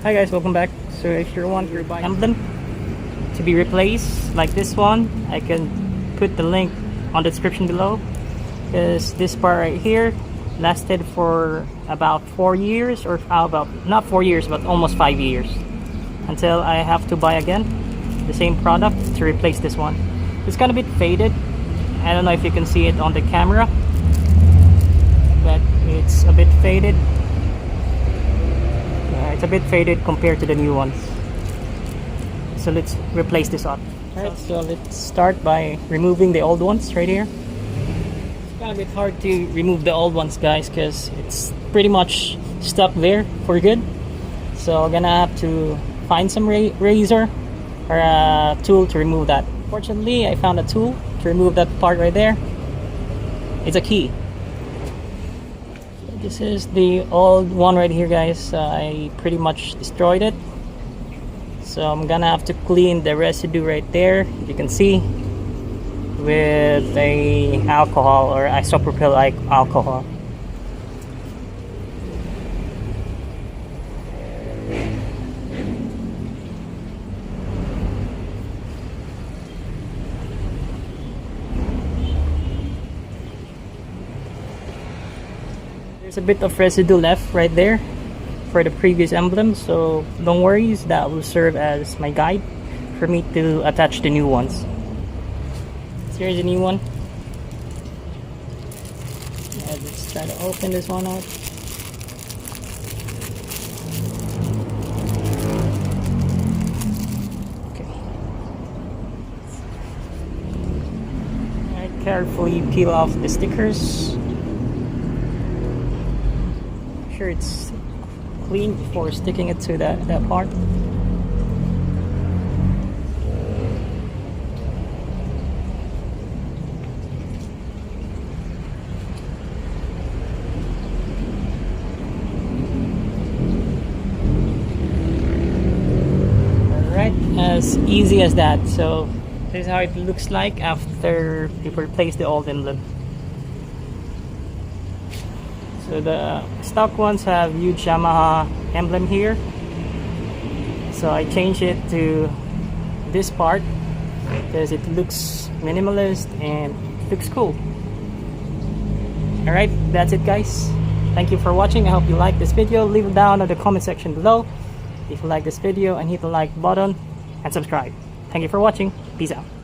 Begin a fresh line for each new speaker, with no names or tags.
Hi guys, welcome back. So if you want your bike emblem to be replaced like this one, I can put the link on the description below, because this part right here lasted for about 4 years, or about not 4 years but almost 5 years, until I have to buy again the same product to replace this one. It's kind of a bit faded. I don't know if you can see it on the camera, but it's a bit faded. It's a bit faded compared to the new ones. So let's replace this up. Alright, so let's start by removing the old ones right here. It's kind of a bit hard to remove the old ones, guys, because it's pretty much stuck there for good. So I'm gonna have to find some razor or a tool to remove that. Fortunately, I found a tool to remove that part right there. It's a key. This is the old one right here, guys. I pretty much destroyed it, so I'm gonna have to clean the residue right there, you can see, with a alcohol or isopropyl alcohol. There's a bit of residue left right there for the previous emblem, so don't worry, that will serve as my guide for me to attach the new ones. So here's the new one. Let's try to open this one out. Okay. Alright, carefully peel off the stickers. Sure it's clean before sticking it to that part. Alright, as easy as that. So this is how it looks like after you replace the old emblem. So the stock ones have huge Yamaha emblem here, so I changed it to this part because it looks minimalist and looks cool. Alright, that's it guys. Thank you for watching. I hope you liked this video. Leave it down in the comment section below if you like this video, and hit the like button and subscribe. Thank you for watching. Peace out.